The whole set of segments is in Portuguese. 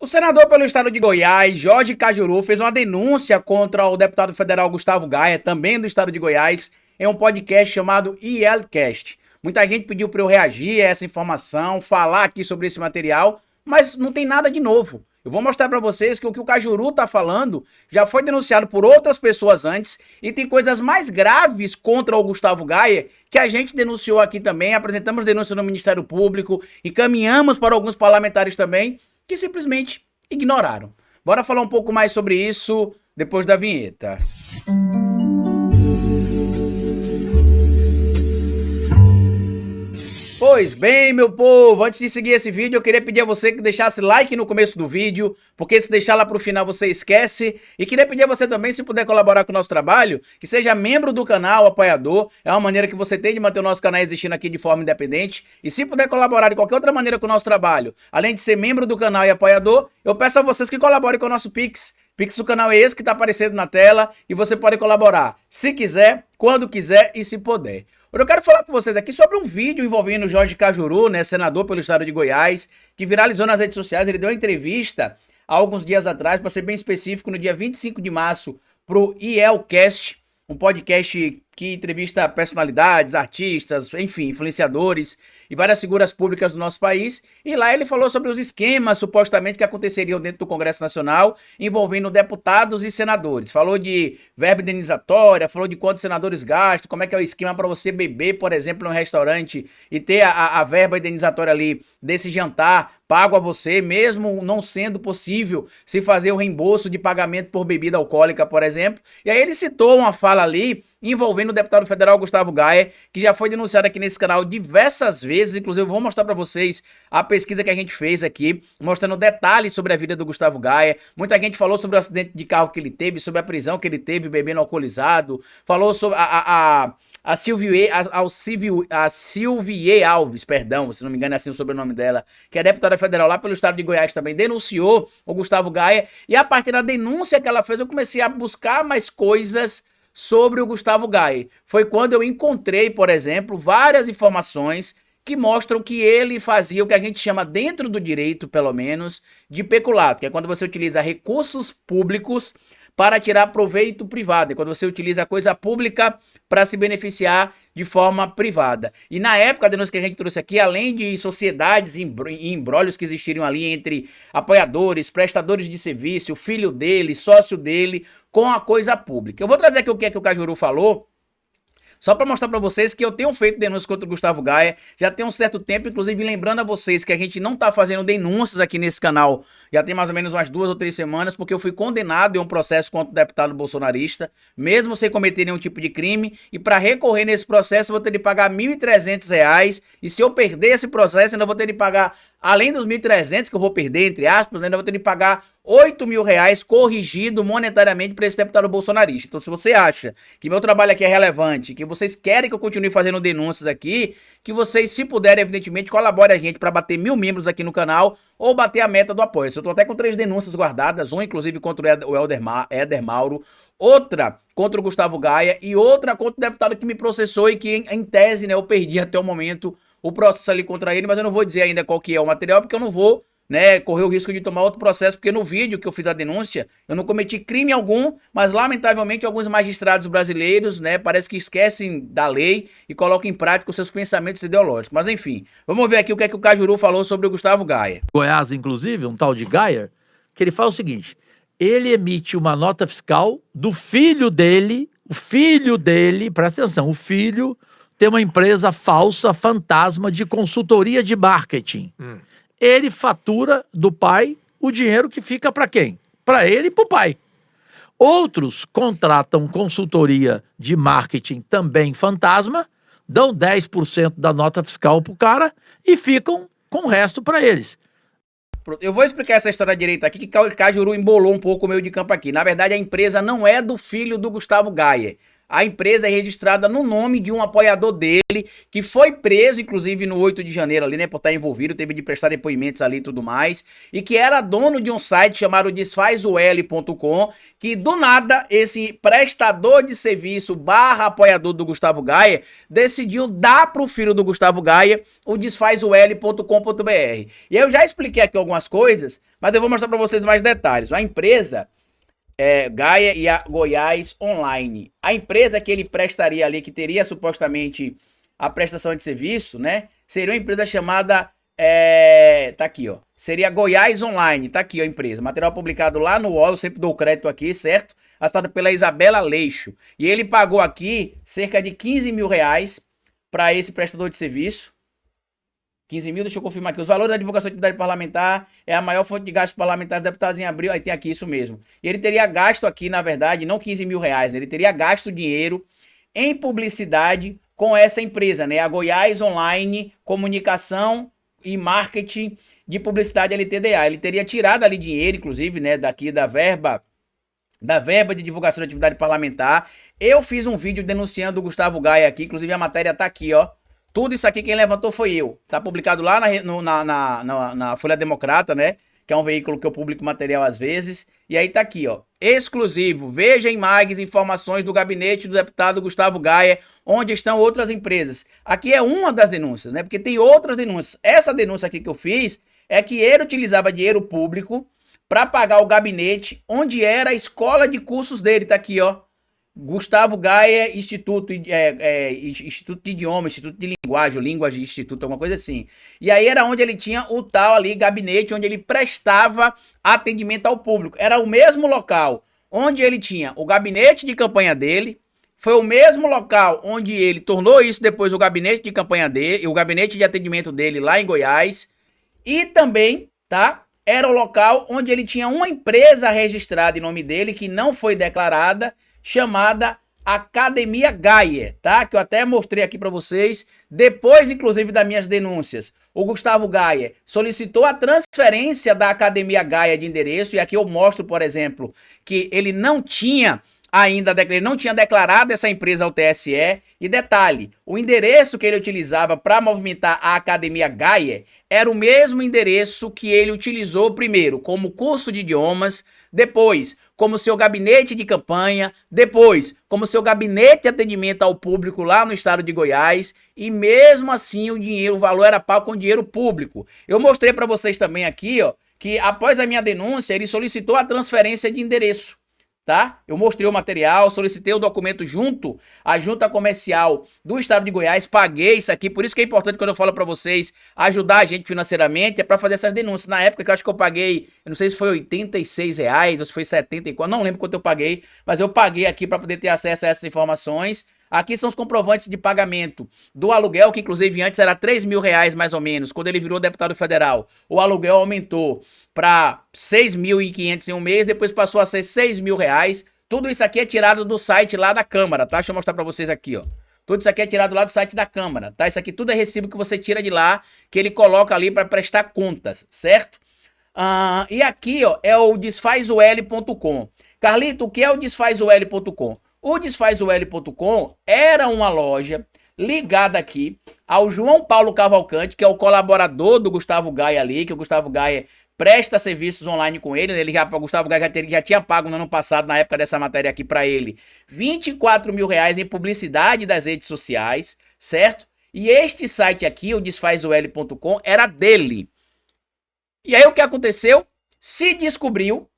O senador pelo estado de Goiás, Jorge Cajuru, fez uma denúncia contra o deputado federal Gustavo Gaia, também do estado de Goiás, em um podcast chamado ILCast. Muita gente pediu para eu reagir a essa informação, falar aqui sobre esse material, mas não tem nada de novo. Eu vou mostrar para vocês que o Cajuru está falando já foi denunciado por outras pessoas antes e tem coisas mais graves contra o Gustavo Gaia que a gente denunciou aqui também, apresentamos denúncia no Ministério Público, encaminhamos para alguns parlamentares também, que simplesmente ignoraram. Bora falar um pouco mais sobre isso depois da vinheta. Pois bem, meu povo, antes de seguir esse vídeo, eu queria pedir a você que deixasse like no começo do vídeo, porque se deixar lá pro final você esquece. E queria pedir a você também, se puder colaborar com o nosso trabalho, que seja membro do canal, apoiador. É uma maneira que você tem de manter o nosso canal existindo aqui de forma independente. E se puder colaborar de qualquer outra maneira com o nosso trabalho, além de ser membro do canal e apoiador, eu peço a vocês que colaborem com o nosso Pix. Pix do canal é esse que tá aparecendo na tela e você pode colaborar se quiser, quando quiser e se puder. Hoje eu quero falar com vocês aqui sobre um vídeo envolvendo o Jorge Cajuru, né, senador pelo estado de Goiás, que viralizou nas redes sociais. Ele deu uma entrevista há alguns dias atrás, para ser bem específico, no dia 25 de março, pro ILCast, um podcast que entrevista personalidades, artistas, enfim, influenciadores e várias figuras públicas do nosso país. E lá ele falou sobre os esquemas, supostamente, que aconteceriam dentro do Congresso Nacional, envolvendo deputados e senadores. Falou de verba indenizatória, falou de quantos senadores gastam, como é que é o esquema para você beber, por exemplo, em um restaurante e ter a verba indenizatória ali desse jantar pago a você, mesmo não sendo possível se fazer o reembolso de pagamento por bebida alcoólica, por exemplo. E aí ele citou uma fala ali envolvendo o deputado federal Gustavo Gaia, que já foi denunciado aqui nesse canal diversas vezes. Inclusive, eu vou mostrar para vocês a pesquisa que a gente fez aqui, mostrando detalhes sobre a vida do Gustavo Gaia. Muita gente falou sobre o acidente de carro que ele teve, sobre a prisão que ele teve bebendo alcoolizado, falou sobre a Silvie Alves, perdão, se não me engano é assim o sobrenome dela, que é deputada federal lá pelo estado de Goiás também, denunciou o Gustavo Gaia, e a partir da denúncia que ela fez, eu comecei a buscar mais coisas sobre o Gustavo Gaia. Foi quando eu encontrei, por exemplo, várias informações que mostram que ele fazia o que a gente chama, dentro do direito, pelo menos, de peculato, que é quando você utiliza recursos públicos para tirar proveito privado, é quando você utiliza a coisa pública para se beneficiar de forma privada. E na época, a denúncia que a gente trouxe aqui, além de sociedades e embrólios que existiriam ali entre apoiadores, prestadores de serviço, filho dele, sócio dele, com a coisa pública. Eu vou trazer aqui o que é que o Cajuru falou, só para mostrar para vocês que eu tenho feito denúncias contra o Gustavo Gaia, já tem um certo tempo, inclusive lembrando a vocês que a gente não tá fazendo denúncias aqui nesse canal, já tem mais ou menos umas 2 ou 3 semanas, porque eu fui condenado em um processo contra o deputado bolsonarista, mesmo sem cometer nenhum tipo de crime, e para recorrer nesse processo eu vou ter de pagar R$ 1.300, e se eu perder esse processo, eu ainda vou ter de pagar, além dos 1.300 que eu vou perder, entre aspas, ainda vou ter de pagar R$ 8.000 corrigido monetariamente para esse deputado bolsonarista. Então, se você acha que meu trabalho aqui é relevante, que vocês querem que eu continue fazendo denúncias aqui, que vocês, se puderem, evidentemente, colaborem a gente para bater 1.000 membros aqui no canal ou bater a meta do apoio. Eu tô até com 3 denúncias guardadas, uma inclusive contra o Éder Mauro, outra contra o Gustavo Gaia e outra contra o deputado que me processou e que, em tese, né, eu perdi até o momento o processo ali contra ele, mas eu não vou dizer ainda qual que é o material, porque eu não vou, né, correr o risco de tomar outro processo, porque no vídeo que eu fiz a denúncia, eu não cometi crime algum, mas lamentavelmente alguns magistrados brasileiros, né, parece que esquecem da lei e colocam em prática os seus pensamentos ideológicos. Mas enfim, vamos ver aqui o que é que o Cajuru falou sobre o Gustavo Gaia. Goiás, inclusive, um tal de Gaia, que ele fala o seguinte: ele emite uma nota fiscal do filho dele, presta atenção, o filho tem uma empresa falsa, fantasma, de consultoria de marketing. Ele fatura do pai o dinheiro que fica para quem? Para ele e para o pai. Outros contratam consultoria de marketing também fantasma, dão 10% da nota fiscal pro cara e ficam com o resto para eles. Eu vou explicar essa história direito aqui, que o Cajuru embolou um pouco o meio de campo aqui. Na verdade, a empresa não é do filho do Gustavo Gaia. A empresa é registrada no nome de um apoiador dele, que foi preso, inclusive, no 8 de janeiro ali, né, por estar envolvido, teve de prestar depoimentos ali e tudo mais, e que era dono de um site chamado desfazuel.com, que do nada, esse prestador de serviço barra apoiador do Gustavo Gaia, decidiu dar pro filho do Gustavo Gaia o desfazuel.com.br. E eu já expliquei aqui algumas coisas, mas eu vou mostrar para vocês mais detalhes. A empresa Gaia e a Goiás Online. A empresa que ele prestaria ali, que teria supostamente a prestação de serviço, né? Seria uma empresa chamada. Tá aqui, ó. Seria Goiás Online. Tá aqui, ó, a empresa. Material publicado lá no UOL, eu sempre dou crédito aqui, certo? Assinado pela Isabela Leixo. E ele pagou aqui cerca de 15 mil reais para esse prestador de serviço. 15 mil, deixa eu confirmar aqui. Os valores da divulgação de atividade parlamentar é a maior fonte de gastos parlamentares deputados em abril. Aí tem aqui isso mesmo. E ele teria gasto aqui, na verdade, não 15 mil reais, né? Ele teria gasto dinheiro em publicidade com essa empresa, né? A Goiás Online Comunicação e Marketing de Publicidade LTDA. Ele teria tirado ali dinheiro, inclusive, né? Daqui da verba de divulgação de atividade parlamentar. Eu fiz um vídeo denunciando o Gustavo Gaia aqui, inclusive a matéria tá aqui, ó. Tudo isso aqui quem levantou foi eu. Tá publicado lá na Folha Democrata, né? Que é um veículo que eu publico material às vezes. E aí tá aqui, ó. Exclusivo. Veja em MAGs informações do gabinete do deputado Gustavo Gaia, onde estão outras empresas. Aqui é uma das denúncias, né? Porque tem outras denúncias. Essa denúncia aqui que eu fiz é que ele utilizava dinheiro público para pagar o gabinete onde era a escola de cursos dele. Tá aqui, ó. Gustavo Gaia, Instituto de Idioma, Instituto de Linguagem, Linguagem Instituto, alguma coisa assim. E aí era onde ele tinha o tal ali gabinete, onde ele prestava atendimento ao público. Era o mesmo local onde ele tinha o gabinete de campanha dele, foi o mesmo local onde ele tornou isso depois o gabinete de campanha dele, o gabinete de atendimento dele lá em Goiás, e também, tá? Era o local onde ele tinha uma empresa registrada em nome dele, que não foi declarada, chamada Academia Gaia, tá? Que eu até mostrei aqui para vocês, depois inclusive das minhas denúncias. O Gustavo Gaia solicitou a transferência da Academia Gaia de endereço, e aqui eu mostro, por exemplo, que ele não tinha declarado essa empresa ao TSE. E detalhe, o endereço que ele utilizava para movimentar a Academia Gaia era o mesmo endereço que ele utilizou primeiro como curso de idiomas, depois como seu gabinete de campanha, depois como seu gabinete de atendimento ao público lá no estado de Goiás, e mesmo assim o valor era pago com dinheiro público. Eu mostrei para vocês também aqui, ó, que após a minha denúncia ele solicitou a transferência de endereço. Tá? Eu mostrei o material, solicitei o documento junto à junta comercial do estado de Goiás, paguei isso aqui, por isso que é importante quando eu falo para vocês ajudar a gente financeiramente, é para fazer essas denúncias. Na época que eu acho que eu paguei, eu não sei se foi R$ 86 ou se foi 74, não lembro quanto eu paguei, mas eu paguei aqui para poder ter acesso a essas informações. Aqui são os comprovantes de pagamento do aluguel, que inclusive antes era R$ 3.000 mais ou menos. Quando ele virou deputado federal, o aluguel aumentou para R$ 6.500 em um mês, depois passou a ser R$ 6.000. Tudo isso aqui é tirado do site lá da Câmara, tá? Deixa eu mostrar para vocês aqui, ó. Tudo isso aqui é tirado lá do site da Câmara, tá? Isso aqui tudo é recibo que você tira de lá, que ele coloca ali para prestar contas, certo? E aqui, ó, é o desfazuel.com. Carlito, o que é o desfazuel.com? O desfazuel.com era uma loja ligada aqui ao João Paulo Cavalcante, que é o colaborador do Gustavo Gaia ali, que o Gustavo Gaia presta serviços online com ele. O Gustavo Gaia já tinha pago no ano passado, na época dessa matéria aqui para ele, R$ 24.000 em publicidade das redes sociais, certo? E este site aqui, o desfazuel.com, era dele. E aí o que aconteceu? Se descobriu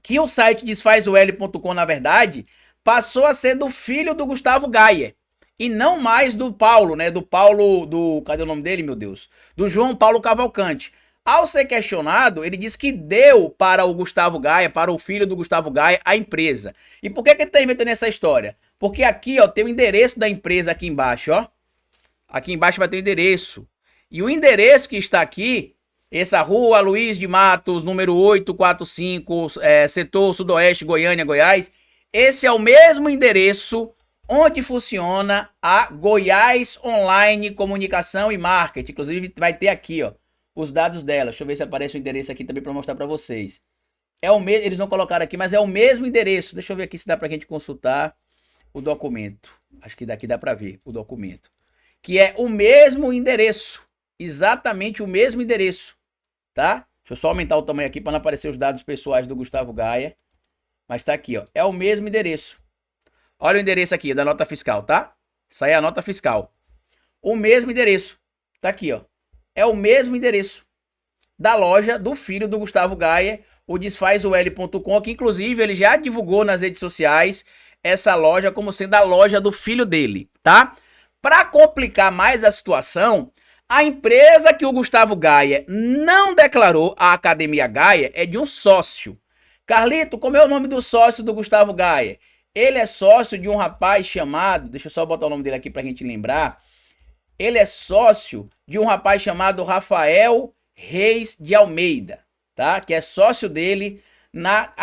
que o site desfazuel.com, na verdade, passou a ser do filho do Gustavo Gaia. E não mais do Paulo, né? Cadê o nome dele, meu Deus? Do João Paulo Cavalcante. Ao ser questionado, ele disse que deu para o Gustavo Gaia, para o filho do Gustavo Gaia, a empresa. E por que ele tá inventando essa história? Porque aqui, ó, tem o endereço da empresa aqui embaixo, ó. Aqui embaixo vai ter o endereço. E o endereço que está aqui, essa rua Luiz de Matos, número 845, setor Sudoeste, Goiânia, Goiás. Esse é o mesmo endereço onde funciona a Goiás Online Comunicação e Marketing. Inclusive vai ter aqui, ó, os dados dela. Deixa eu ver se aparece o endereço aqui também para mostrar para vocês. É o mesmo, eles não colocaram aqui, mas é o mesmo endereço. Deixa eu ver aqui se dá pra gente consultar. o documento. Acho que daqui dá para ver o documento. Que é o mesmo endereço. Exatamente o mesmo endereço. Tá? Deixa eu só aumentar o tamanho aqui para não aparecer os dados pessoais do Gustavo Gaia. Mas tá aqui, ó. É o mesmo endereço. Olha o endereço aqui da nota fiscal, tá? Isso aí é a nota fiscal. O mesmo endereço. Tá aqui, ó. É o mesmo endereço da loja do filho do Gustavo Gaia, o desfazoL.com, que inclusive ele já divulgou nas redes sociais essa loja como sendo a loja do filho dele, tá? Para complicar mais a situação, a empresa que o Gustavo Gaia não declarou, a Academia Gaia, é de um sócio. Carlito, como é o nome do sócio do Gustavo Gaia? Ele é sócio de um rapaz chamado, deixa eu só botar o nome dele aqui pra gente lembrar. Ele é sócio de um rapaz chamado Rafael Reis de Almeida, tá? Que é sócio dele na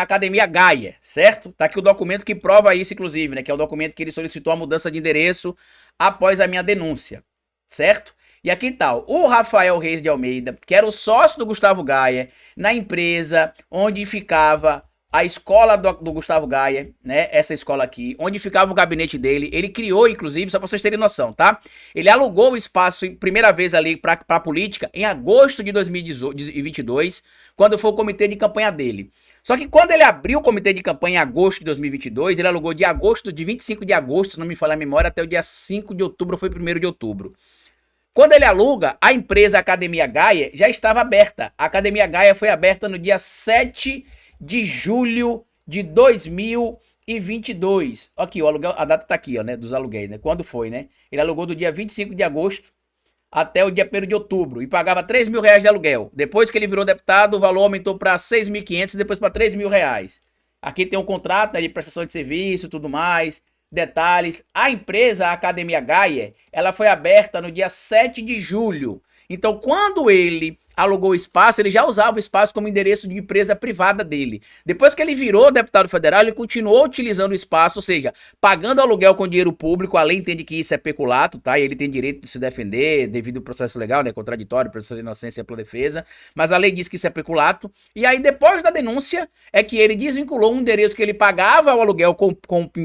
Academia Gaia, certo? Tá aqui o documento que prova isso, inclusive, né? Que é o documento que ele solicitou a mudança de endereço após a minha denúncia, certo? E aqui tá, o Rafael Reis de Almeida, que era o sócio do Gustavo Gaia, na empresa onde ficava a escola do Gustavo Gaia, né? Essa escola aqui, onde ficava o gabinete dele. Ele criou, inclusive, só pra vocês terem noção, tá? Ele alugou o espaço, primeira vez ali pra política, em agosto de 2022, quando foi o comitê de campanha dele. Só que quando ele abriu o comitê de campanha em agosto de 2022, ele alugou de 25 de agosto, se não me falha a memória, até o dia 5 de outubro, foi 1º de outubro. Quando ele aluga, a empresa Academia Gaia já estava aberta. A Academia Gaia foi aberta no dia 7 de julho de 2022. Aqui, o aluguel, a data tá aqui, ó, né, dos aluguéis, né? Quando foi, né? Ele alugou do dia 25 de agosto até o dia 1º de outubro e pagava R$3.000 de aluguel. Depois que ele virou deputado, o valor aumentou para R$6.500 e depois para R$3.000. Aqui tem um contrato, né, de prestação de serviço, tudo mais, detalhes. A empresa, a Academia Gaia, ela foi aberta no dia 7 de julho. Então, quando ele alugou o espaço, ele já usava o espaço como endereço de empresa privada dele. Depois que ele virou deputado federal, ele continuou utilizando o espaço, ou seja, pagando aluguel com dinheiro público. A lei entende que isso é peculato, tá? E ele tem direito de se defender devido ao processo legal, né? Contraditório, presunção de inocência e ampla defesa. Mas a lei diz que isso é peculato. E aí, depois da denúncia, é que ele desvinculou um endereço que ele pagava o aluguel com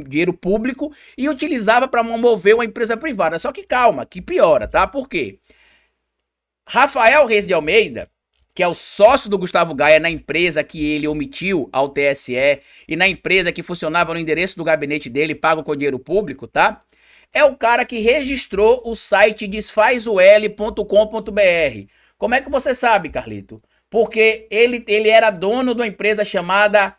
dinheiro público e utilizava para mover uma empresa privada. Só que calma, que piora, tá? Por quê? Rafael Reis de Almeida, que é o sócio do Gustavo Gaia na empresa que ele omitiu ao TSE e na empresa que funcionava no endereço do gabinete dele, pago com dinheiro público, tá? É o cara que registrou o site desfazoL.com.br. Como é que você sabe, Carlito? Porque ele era dono de uma empresa chamada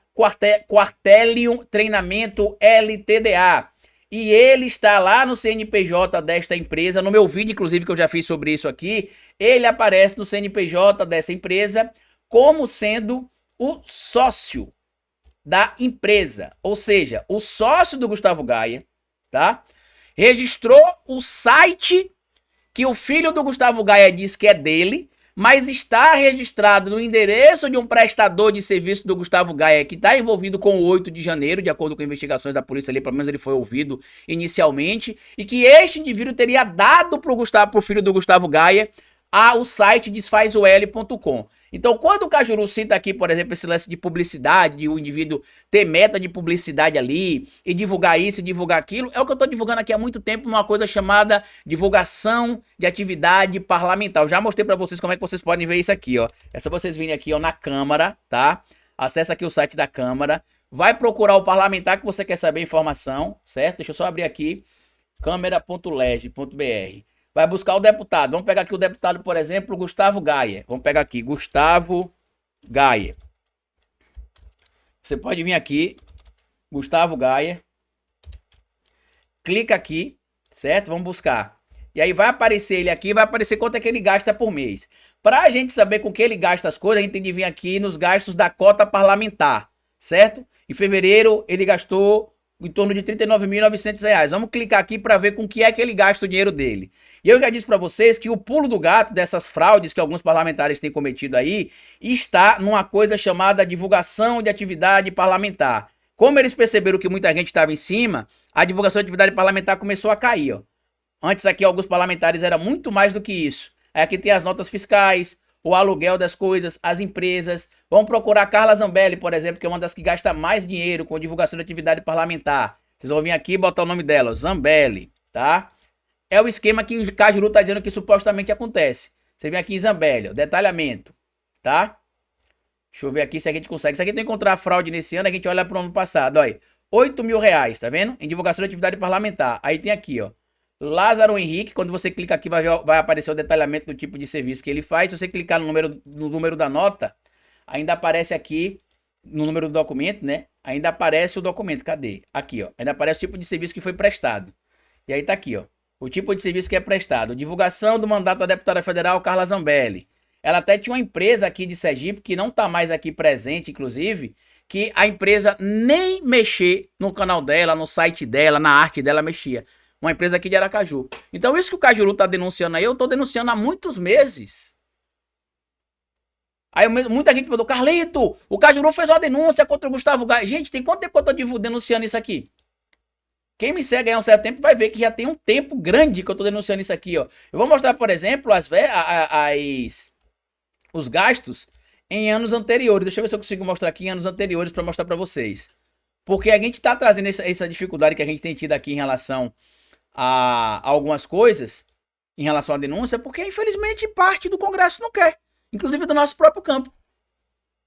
Quartelium Treinamento LTDA. E ele está lá no CNPJ desta empresa, no meu vídeo, inclusive, que eu já fiz sobre isso aqui, ele aparece no CNPJ dessa empresa como sendo o sócio da empresa. Ou seja, o sócio do Gustavo Gaia, tá? Registrou o site que o filho do Gustavo Gaia diz que é dele, mas está registrado no endereço de um prestador de serviço do Gustavo Gaia, que está envolvido com o 8 de janeiro, de acordo com investigações da polícia ali, pelo menos ele foi ouvido inicialmente, e que este indivíduo teria dado para o filho do Gustavo Gaia o site desfazoL.com. Então, quando o Cajuru cita aqui, por exemplo, esse lance de publicidade, de o indivíduo ter meta de publicidade ali, e divulgar isso e divulgar aquilo, é o que eu estou divulgando aqui há muito tempo, numa coisa chamada divulgação de atividade parlamentar. Eu já mostrei para vocês como é que vocês podem ver isso aqui, ó. É só vocês virem aqui, ó, na Câmara, tá? Acessa aqui o site da Câmara, vai procurar o parlamentar que você quer saber a informação, certo? Deixa eu só abrir aqui, câmara.leg.br. Vai buscar o deputado. Vamos pegar aqui o deputado, por exemplo, Gustavo Gaia. Vamos pegar aqui, Gustavo Gaia. Você pode vir aqui, Gustavo Gaia. Clica aqui, certo? Vamos buscar. E aí vai aparecer ele aqui, vai aparecer quanto é que ele gasta por mês. Para a gente saber com que ele gasta as coisas, a gente tem que vir aqui nos gastos da cota parlamentar, certo? Em fevereiro ele gastou em torno de R$39.900. Vamos clicar aqui para ver com que é que ele gasta o dinheiro dele. E eu já disse para vocês que o pulo do gato dessas fraudes que alguns parlamentares têm cometido aí está numa coisa chamada divulgação de atividade parlamentar. Como eles perceberam que muita gente estava em cima, a divulgação de atividade parlamentar começou a cair, ó. Antes aqui alguns parlamentares era muito mais do que isso. Aí aqui tem as notas fiscais, o aluguel das coisas, as empresas. Vamos procurar Carla Zambelli, por exemplo, que é uma das que gasta mais dinheiro com divulgação de atividade parlamentar, Vocês vão vir aqui e botar o nome dela, Zambelli, tá? É o esquema que o Cajuru tá dizendo que supostamente acontece. Você vem aqui em Zambelli, ó, detalhamento, tá? Deixa eu ver aqui se a gente consegue. Se a gente encontrar fraude nesse ano, a gente olha para o ano passado, ó aí. R$8.000, tá vendo? Em divulgação de atividade parlamentar. Aí tem aqui, ó. Lázaro Henrique, quando você clica aqui vai aparecer o detalhamento do tipo de serviço que ele faz. Se você clicar no número da nota, ainda aparece aqui, no número do documento, né? Ainda aparece o documento, cadê? Aqui, ó. Ainda aparece o tipo de serviço que foi prestado. E aí tá aqui, ó. O tipo de serviço que é prestado. Divulgação do mandato da deputada federal Carla Zambelli. Ela até tinha uma empresa aqui de Sergipe, que não tá mais aqui presente, inclusive, que a empresa nem mexer no canal dela, no site dela, na arte dela mexia. Uma empresa aqui de Aracaju. Então isso que o Cajuru tá denunciando aí, eu tô denunciando há muitos meses. Aí muita gente perguntou, Carlito, o Cajuru fez uma denúncia contra o Gustavo Gaia. Gente, tem quanto tempo eu tô denunciando isso aqui? Quem me segue há um certo tempo vai ver que já tem um tempo grande que eu tô denunciando isso aqui, ó. Eu vou mostrar, por exemplo, os gastos em anos anteriores. Deixa eu ver se eu consigo mostrar aqui em anos anteriores para mostrar para vocês. Porque a gente tá trazendo essa dificuldade que a gente tem tido aqui em relação a algumas coisas, em relação à denúncia, porque infelizmente parte do Congresso não quer. Inclusive do nosso próprio campo.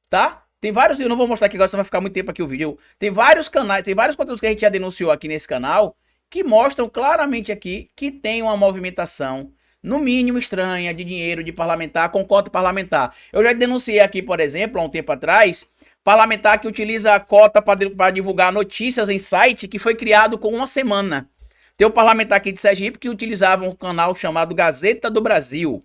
Tá? Tem vários, eu não vou mostrar aqui agora, senão vai ficar muito tempo aqui o vídeo. Tem vários canais, tem vários conteúdos que a gente já denunciou aqui nesse canal, que mostram claramente aqui que tem uma movimentação, no mínimo estranha, de dinheiro de parlamentar com cota parlamentar. Eu já denunciei aqui, por exemplo, há um tempo atrás, parlamentar que utiliza a cota para divulgar notícias em site que foi criado com uma semana. Tem um parlamentar aqui de Sergipe que utilizava um canal chamado Gazeta do Brasil.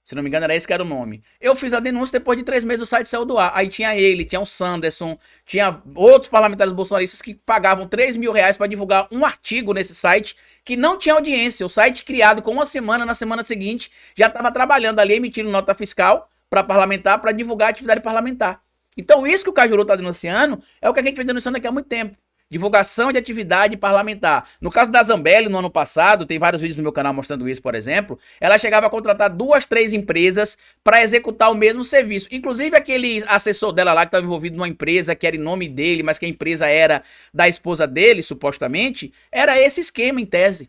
Se não me engano, era esse que era o nome. Eu fiz a denúncia, depois de 3 meses o site saiu do ar. Aí tinha ele, tinha o Sanderson, tinha outros parlamentares bolsonaristas que pagavam R$3.000 para divulgar um artigo nesse site que não tinha audiência. O site criado com uma semana, na semana seguinte, já estava trabalhando ali, emitindo nota fiscal para parlamentar, para divulgar a atividade parlamentar. Então isso que o Cajuru está denunciando é o que a gente vem denunciando aqui há muito tempo. Divulgação de atividade parlamentar. No caso da Zambelli, no ano passado, tem vários vídeos no meu canal mostrando isso, por exemplo, ela chegava a contratar 2, 3 empresas para executar o mesmo serviço. Inclusive aquele assessor dela lá que estava envolvido numa empresa que era em nome dele, mas que a empresa era da esposa dele, supostamente, era esse esquema em tese.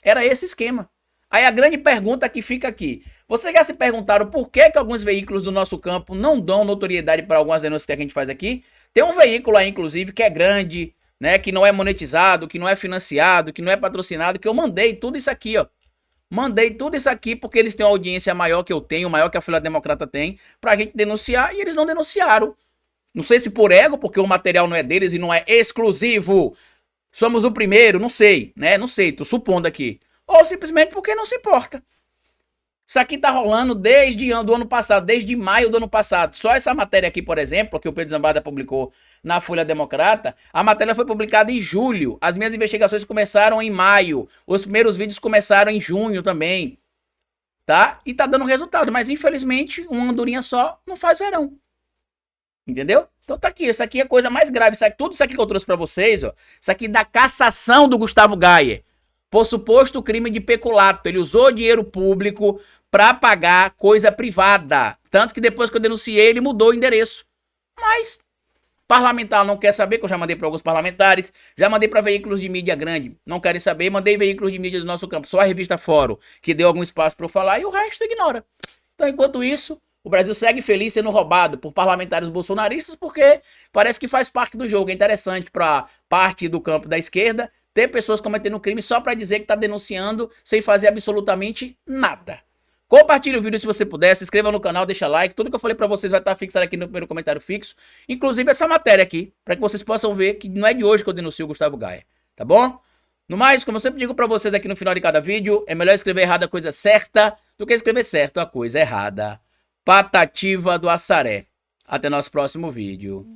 Era esse esquema. Aí a grande pergunta que fica aqui. Vocês já se perguntaram por que alguns veículos do nosso campo não dão notoriedade para algumas denúncias que a gente faz aqui? Tem um veículo aí, inclusive, que é grande, né, que não é monetizado, que não é financiado, que não é patrocinado, que eu mandei tudo isso aqui, ó. Mandei tudo isso aqui porque eles têm uma audiência maior que eu tenho, maior que a Folha Democrata tem, pra gente denunciar, e eles não denunciaram. Não sei se por ego, porque o material não é deles e não é exclusivo. Somos o primeiro, não sei, né? Não sei, tô supondo aqui. Ou simplesmente porque não se importa. Isso aqui tá rolando desde do ano passado, desde maio do ano passado. Só essa matéria aqui, por exemplo, que o Pedro Zambada publicou na Folha Democrata, a matéria foi publicada em julho. As minhas investigações começaram em maio. Os primeiros vídeos começaram em junho também. Tá? E tá dando resultado. Mas infelizmente, uma andorinha só não faz verão. Entendeu? Então tá aqui. Isso aqui é a coisa mais grave. Tudo isso aqui que eu trouxe pra vocês, ó. Isso aqui da cassação do Gustavo Gaia por suposto crime de peculato. Ele usou dinheiro público para pagar coisa privada. Tanto que depois que eu denunciei, ele mudou o endereço. Mas parlamentar não quer saber, que eu já mandei para alguns parlamentares, já mandei para veículos de mídia grande, não querem saber, mandei veículos de mídia do nosso campo, só a revista Fórum, que deu algum espaço para eu falar, e o resto ignora. Então, enquanto isso, o Brasil segue feliz sendo roubado por parlamentares bolsonaristas, porque parece que faz parte do jogo. É interessante para parte do campo da esquerda ter pessoas cometendo crime só para dizer que está denunciando sem fazer absolutamente nada. Compartilhe o vídeo se você puder, se inscreva no canal, deixa like, tudo que eu falei pra vocês vai estar fixado aqui no primeiro comentário fixo, inclusive essa matéria aqui, para que vocês possam ver que não é de hoje que eu denuncio o Gustavo Gaia, tá bom? No mais, como eu sempre digo pra vocês aqui no final de cada vídeo, é melhor escrever errado a coisa certa do que escrever certo a coisa errada. Patativa do Assaré. Até nosso próximo vídeo.